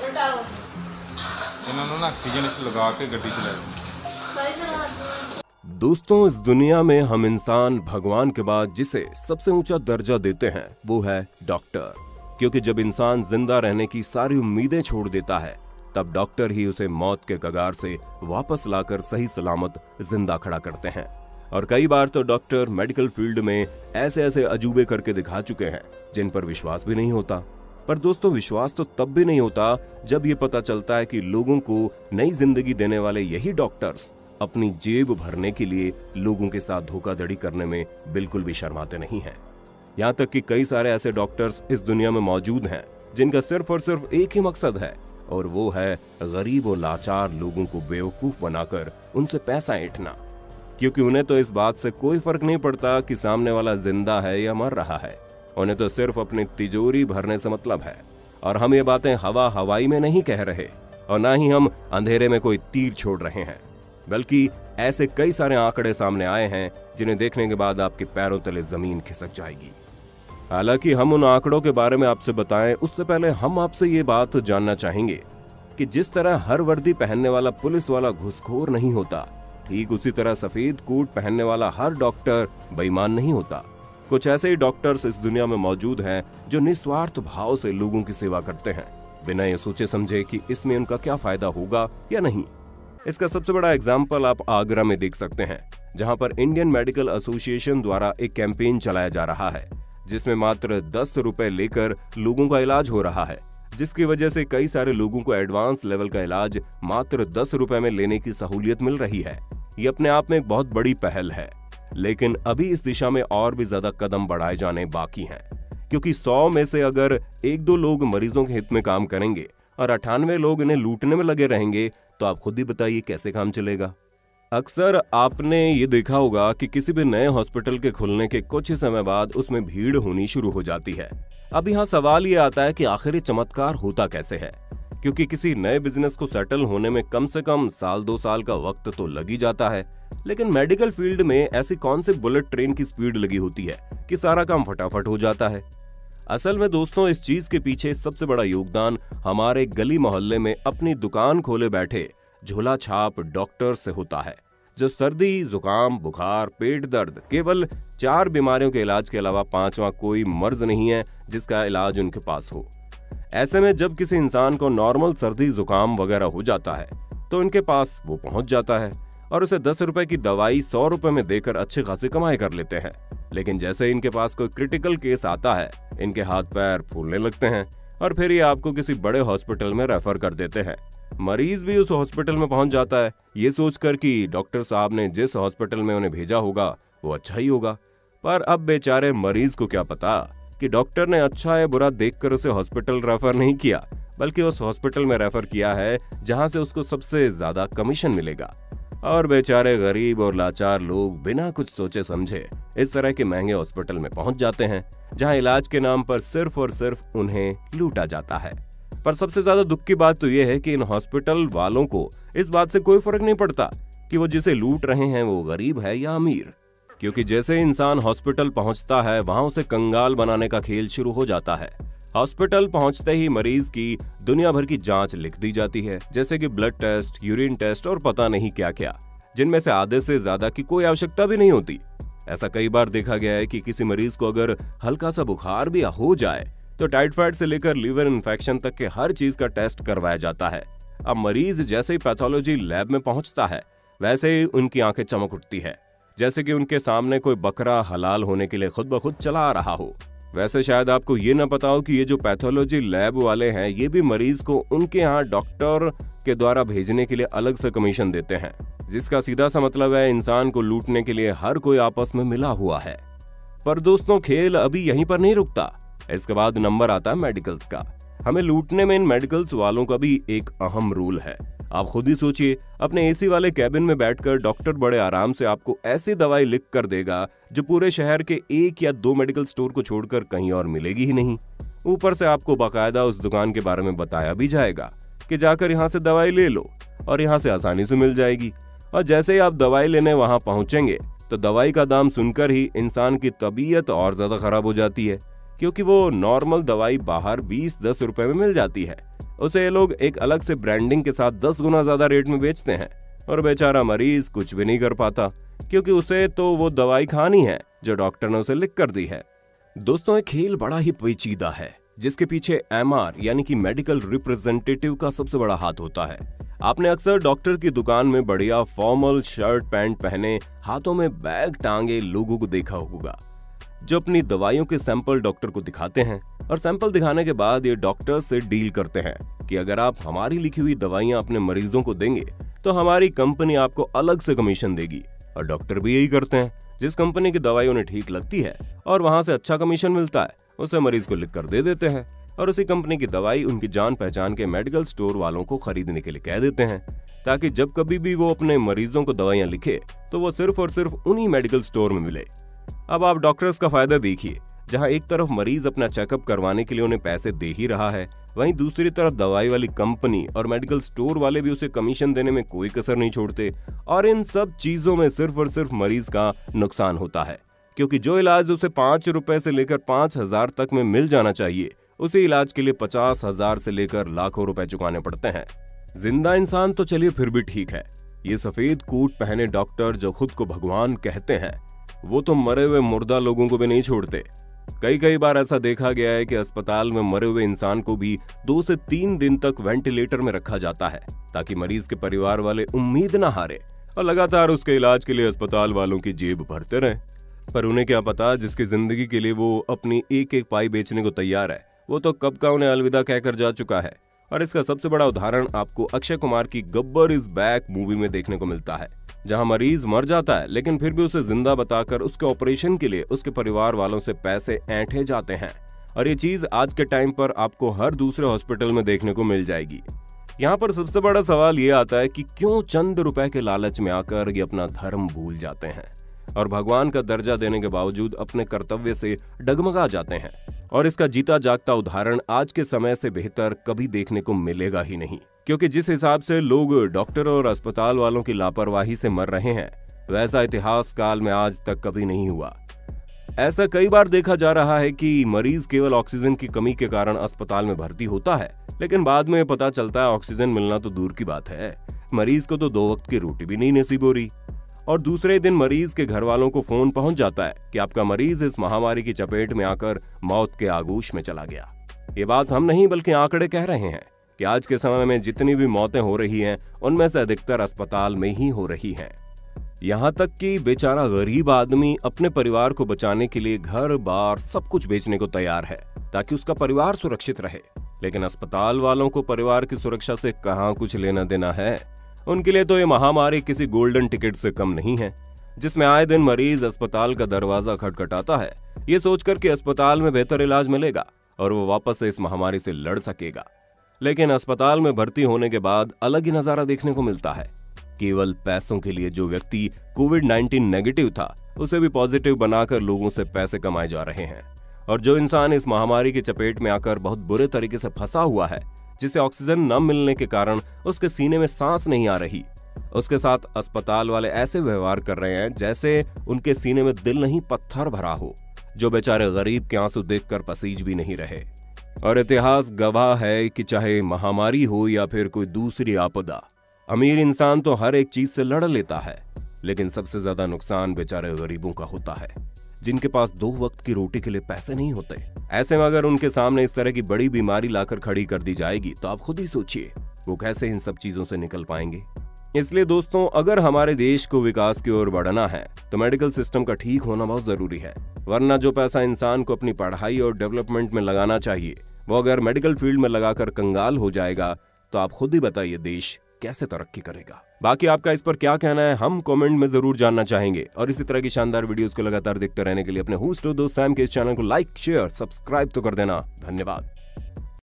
इन्होंने ना ऑक्सीजन लगा के गड्डी चलाई। दोस्तों, इस दुनिया में हम इंसान भगवान के बाद जिसे सबसे ऊंचा दर्जा देते हैं वो है डॉक्टर। क्योंकि जब इंसान जिंदा रहने की सारी उम्मीदें छोड़ देता है तब डॉक्टर ही उसे मौत के कगार से वापस लाकर सही सलामत जिंदा खड़ा करते हैं। और कई बार तो डॉक्टर मेडिकल फील्ड में ऐसे ऐसे अजूबे करके दिखा चुके हैं जिन पर विश्वास भी नहीं होता। पर दोस्तों, विश्वास तो तब भी नहीं होता जब ये पता चलता है कि लोगों को नई जिंदगी देने वाले यही डॉक्टर्स अपनी जेब भरने के लिए लोगों के साथ धोखाधड़ी करने में बिल्कुल भी शर्माते नहीं हैं। यहाँ तक कि कई सारे ऐसे डॉक्टर्स इस दुनिया में मौजूद हैं जिनका सिर्फ और सिर्फ एक ही मकसद है, और वो है गरीब और लाचार लोगों को बेवकूफ बनाकर उनसे पैसा ऐंठना। क्योंकि उन्हें तो इस बात से कोई फर्क नहीं पड़ता कि सामने वाला जिंदा है या मर रहा है, उन्हें तो सिर्फ अपनी तिजोरी भरने से मतलब है। और हम ये बातें हवाई में नहीं कह रहे, और ना ही हम अंधेरे में कोई तीर छोड़ रहे हैं, बल्कि ऐसे कई सारे आंकड़े सामने आए हैं जिन्हें देखने के बाद आपके पैरों तले जमीन खिसक जाएगी। हालांकि हम उन आंकड़ों के बारे में आपसे बताएं उससे पहले हम आपसे ये बात जानना चाहेंगे कि जिस तरह हर वर्दी पहनने वाला पुलिस वाला घुसखोर नहीं होता, ठीक उसी तरह सफेद कोट पहनने वाला हर डॉक्टर बेईमान नहीं होता। कुछ ऐसे ही डॉक्टर्स इस दुनिया में मौजूद हैं जो निस्वार्थ भाव से लोगों की सेवा करते हैं, बिना ये सोचे समझे कि इसमें उनका क्या फायदा होगा या नहीं। इसका सबसे बड़ा एग्जाम्पल आप आगरा में देख सकते हैं, जहां पर इंडियन मेडिकल एसोसिएशन द्वारा एक कैंपेन चलाया जा रहा है जिसमें मात्र 10 रुपए लेकर लोगों का इलाज हो रहा है, जिसकी वजह से कई सारे लोगों को एडवांस लेवल का इलाज मात्र 10 रुपए में लेने की सहूलियत मिल रही है। ये अपने आप में एक बहुत बड़ी पहल है, लेकिन अभी इस दिशा में और भी ज्यादा कदम बढ़ाए जाने बाकी हैं। क्योंकि 100 में से अगर 1-2 लोग मरीजों के हित में काम करेंगे और 98 लोग इन्हें लूटने में लगे रहेंगे तो आप खुद ही बताइए कैसे काम चलेगा। अक्सर आपने ये देखा होगा कि किसी भी नए हॉस्पिटल के खुलने के कुछ ही समय बाद उसमें भीड़ होनी शुरू हो जाती है। अब यहाँ सवाल ये आता है कि आखिर ये चमत्कार होता कैसे है, क्योंकि किसी नए बिजनेस को सेटल होने में कम से कम 1-2 साल का वक्त तो लग ही जाता है, लेकिन मेडिकल फील्ड में ऐसी कौन सी बुलेट ट्रेन की स्पीड लगी होती है कि सारा काम फटाफट हो जाता है। असल में दोस्तों, इस चीज के पीछे सबसे बड़ा योगदान हमारे गली मोहल्ले में अपनी दुकान खोले बैठे झोला छाप डॉक्टर से होता है, जो सर्दी, जुकाम, बुखार, पेट दर्द, केवल 4 बीमारियों के इलाज के अलावा 5वां कोई मर्ज नहीं है जिसका इलाज उनके पास हो। ऐसे में जब किसी इंसान को नॉर्मल सर्दी, जुकाम वगैरह हो जाता है तो इनके पास वो पहुंच जाता है और उसे 10 रुपए की दवाई 100 रुपए में देकर अच्छी खासी कमाई कर लेते हैं। लेकिन जैसे इनके पास कोई क्रिटिकल केस आता है, इनके हाथ पैर फूलने लगते हैं और फिर ये आपको किसी बड़े हॉस्पिटल में रेफर कर देते हैं। मरीज भी उस हॉस्पिटल में पहुंच जाता है ये सोचकर कि डॉक्टर साहब ने जिस हॉस्पिटल में उन्हें भेजा होगा वो अच्छा ही होगा। पर अब बेचारे मरीज को क्या पता कि डॉक्टर ने अच्छा या बुरा देखकर उसे हॉस्पिटल रेफर नहीं किया, बल्कि उस हॉस्पिटल में रेफर किया है जहां से उसको सबसे ज्यादा कमीशन मिलेगा। और बेचारे गरीब और लाचार लोग बिना कुछ सोचे समझे इस तरह के महंगे हॉस्पिटल में पहुंच जाते हैं जहां इलाज के नाम पर सिर्फ और सिर्फ उन्हें लूटा जाता है। पर सबसे ज्यादा दुख की बात तो यह है कि इन हॉस्पिटल वालों को इस बात से कोई फर्क नहीं पड़ता कि वो जिसे लूट रहे हैं वो गरीब है या अमीर, क्योंकि जैसे इंसान हॉस्पिटल पहुंचता है वहां उसे कंगाल बनाने का खेल शुरू हो जाता है। हॉस्पिटल पहुंचते ही मरीज की दुनिया भर की जांच लिख दी जाती है, जैसे कि ब्लड टेस्ट, यूरिन टेस्ट और पता नहीं क्या क्या, जिनमें से आधे से ज्यादा की कोई आवश्यकता भी नहीं होती। ऐसा कई बार देखा गया है कि किसी मरीज को अगर हल्का सा बुखार भी हो जाए तो टाइफाइड से लेकर लीवर इन्फेक्शन तक के हर चीज का टेस्ट करवाया जाता है। अब मरीज जैसे ही पैथोलॉजी लैब में पहुंचता है वैसे ही उनकी आंखें चमक उठती है, जैसे कि उनके सामने कोई बकरा हलाल होने के लिए खुद ब खुद चला आ रहा हो। वैसे शायद आपको ये ना पता हो कि ये जो पैथोलॉजी लैब वाले हैं ये भी मरीज को उनके यहाँ डॉक्टर के द्वारा भेजने के लिए अलग से कमीशन देते हैं, जिसका सीधा सा मतलब है इंसान को लूटने के लिए हर कोई आपस में मिला हुआ है। पर दोस्तों, खेल अभी यहीं पर नहीं रुकता। इसके बाद नंबर आता है मेडिकल्स का। हमें लूटने में इन मेडिकल्स वालों का भी एक अहम रोल है। आप खुद ही सोचिए, अपने एसी वाले कैबिन में बैठकर डॉक्टर बड़े आराम से आपको ऐसी दवाई लिख कर देगा जो पूरे शहर के 1 या 2 मेडिकल स्टोर को छोड़कर कहीं और मिलेगी ही नहीं। ऊपर से आपको बाकायदा उस दुकान के बारे में बताया भी जाएगा कि जाकर यहाँ से दवाई ले लो और यहाँ से आसानी से मिल जाएगी। और जैसे ही आप दवाई लेने वहां पहुंचेंगे तो दवाई का दाम सुनकर ही इंसान की तबीयत और ज्यादा खराब हो जाती है, क्योंकि वो नॉर्मल दवाई बाहर 20-10 रुपए में मिल जाती है, उसे ये लोग एक अलग से ब्रांडिंग के साथ 10 गुना ज्यादा रेट में बेचते हैं और बेचारा मरीज कुछ भी नहीं कर पाता, क्योंकि उसे तो वो दवाई खानी है जो डॉक्टर ने उसे लिख कर दी है। दोस्तों, एक खेल बड़ा ही पेचीदा है जिसके पीछे MR यानी कि मेडिकल रिप्रेजेंटेटिव का सबसे बड़ा हाथ होता है। आपने अक्सर डॉक्टर की दुकान में बढ़िया फॉर्मल शर्ट पैंट पहने, हाथों में बैग टांगे लोगों को देखा होगा, जो अपनी दवाइयों के सैंपल डॉक्टर को दिखाते हैं और सैंपल दिखाने के बाद ये डॉक्टर से डील करते हैं कि अगर आप हमारी लिखी हुई दवाइयां अपने मरीजों को देंगे तो हमारी कंपनी आपको अलग से कमीशन देगी। और डॉक्टर भी यही करते हैं, जिस कंपनी की दवाई उन्हें ठीक लगती है और वहां से अच्छा कमीशन मिलता है उसे मरीज को लिख कर दे देते हैं और उसी कंपनी की दवाई उनकी जान पहचान के मेडिकल स्टोर वालों को खरीदने के लिए कह देते हैं, ताकि जब कभी भी वो अपने मरीजों को दवाइयां लिखे तो वो सिर्फ और सिर्फ उन्हीं मेडिकल स्टोर में मिले। अब आप डॉक्टर्स का फायदा देखिए, जहां एक तरफ मरीज अपना चेकअप करवाने के लिए उन्हें पैसे दे ही रहा है, वहीं दूसरी तरफ दवाई वाली कंपनी और मेडिकल स्टोर वाले भी उसे कमीशन देने में कोई कसर नहीं छोड़ते। और इन सब चीजों में सिर्फ और सिर्फ मरीज का नुकसान होता है, क्योंकि जो इलाज उसे 5 रुपए से लेकर 5,000 तक में मिल जाना चाहिए, उसे इलाज के लिए 50,000 से लेकर लाखों रुपए चुकाने पड़ते हैं। जिंदा इंसान तो चलिए फिर भी ठीक है, ये सफेद कोट पहने डॉक्टर जो खुद को भगवान कहते हैं, वो तो मरे हुए मुर्दा लोगों को भी नहीं छोड़ते। कई बार ऐसा देखा गया है कि अस्पताल में मरे हुए इंसान को भी 2 से 3 दिन तक वेंटिलेटर में रखा जाता है, ताकि मरीज के परिवार वाले उम्मीद ना हारे और लगातार उसके इलाज के लिए अस्पताल वालों की जेब भरते रहे। पर उन्हें क्या पता, जिसकी जिंदगी के लिए वो अपनी एक एक पाई बेचने को तैयार है, वो तो कब का उन्हें अलविदा कहकर जा चुका है। और इसका सबसे बड़ा उदाहरण आपको अक्षय कुमार की गब्बर इज बैक मूवी में देखने को मिलता है, जहां मरीज मर जाता है लेकिन फिर भी उसे जिंदा बताकर उसके ऑपरेशन के लिए उसके परिवार वालों से पैसे ऐंठे जाते हैं। और ये चीज आज के टाइम पर आपको हर दूसरे हॉस्पिटल में देखने को मिल जाएगी। यहाँ पर सबसे बड़ा सवाल ये आता है कि क्यों चंद रुपए के लालच में आकर ये अपना धर्म भूल जाते हैं और भगवान का दर्जा देने के बावजूद अपने कर्तव्य से डगमगा जाते हैं। और इसका जीता जागता उदाहरण आज के समय से बेहतर कभी देखने को मिलेगा ही नहीं, क्योंकि जिस हिसाब से लोग डॉक्टर और अस्पताल वालों की लापरवाही से मर रहे हैं, वैसा इतिहास काल में आज तक कभी नहीं हुआ। ऐसा कई बार देखा जा रहा है कि मरीज केवल ऑक्सीजन की कमी के कारण अस्पताल में भर्ती होता है, लेकिन बाद में पता चलता है ऑक्सीजन मिलना तो दूर की बात है, मरीज को तो 2 वक्त की रोटी भी नहीं नसीब हो रही। और दूसरे दिन मरीज के घर वालों को फोन पहुंच जाता है कि आपका मरीज इस महामारी की चपेट में आकर मौत के आगोश में चला गया। ये बात हम नहीं बल्कि आंकड़े कह रहे हैं कि आज के समय में जितनी भी मौतें हो रही हैं, उनमें से अधिकतर अस्पताल में ही हो रही हैं। यहाँ तक कि बेचारा गरीब आदमी अपने परिवार को बचाने के लिए घर बार सब कुछ बेचने को तैयार है ताकि उसका परिवार सुरक्षित रहे, लेकिन अस्पताल वालों को परिवार की सुरक्षा से कहाँ कुछ लेना देना है। उनके लिए तो ये महामारी किसी गोल्डन टिकट से कम नहीं है, जिसमें आए दिन मरीज अस्पताल का दरवाजा खटखटाता है, ये सोचकर कि अस्पताल में बेहतर इलाज मिलेगा और वो वापस से इस महामारी से लड़ सकेगा। लेकिन अस्पताल में भर्ती होने के बाद अलग ही नजारा देखने को मिलता है। केवल पैसों के लिए जो व्यक्ति कोविड-19 नेगेटिव था, उसे भी पॉजिटिव बनाकर लोगों से पैसे कमाए जा रहे हैं। और जो इंसान इस महामारी की चपेट में आकर बहुत बुरे तरीके से फंसा हुआ है, जिसे ऑक्सीजन न मिलने के कारण उसके सीने में सांस नहीं आ रही, उसके साथ अस्पताल वाले ऐसे व्यवहार कर रहे हैं जैसे उनके सीने में दिल नहीं पत्थर भरा हो, जो बेचारे गरीब के आंसू देखकर पसीज भी नहीं रहे। और इतिहास गवाह है कि चाहे महामारी हो या फिर कोई दूसरी आपदा, अमीर इंसान तो हर एक चीज से लड़ लेता है, लेकिन सबसे ज्यादा नुकसान बेचारे गरीबों का होता है, जिनके पास 2 वक्त की रोटी के लिए पैसे नहीं होते। ऐसे में अगर उनके सामने इस तरह की बड़ी बीमारी लाकर खड़ी कर दी जाएगी तो आप खुद ही सोचिए वो कैसे इन सब चीजों से निकल पाएंगे। इसलिए दोस्तों, अगर हमारे देश को विकास की ओर बढ़ना है तो मेडिकल सिस्टम का ठीक होना बहुत जरूरी है, वरना जो पैसा इंसान को अपनी पढ़ाई और डेवलपमेंट में लगाना चाहिए, वो अगर मेडिकल फील्ड में लगाकर कंगाल हो जाएगा तो आप खुद ही बताइए देश कैसे तरक्की करेगा। बाकी आपका इस पर क्या कहना है, हम कमेंट में जरूर जानना चाहेंगे। और इसी तरह की शानदार वीडियोस को लगातार देखते रहने के लिए अपने होस्ट दोस्त सैम के इस चैनल को लाइक, शेयर, सब्सक्राइब तो कर देना। धन्यवाद।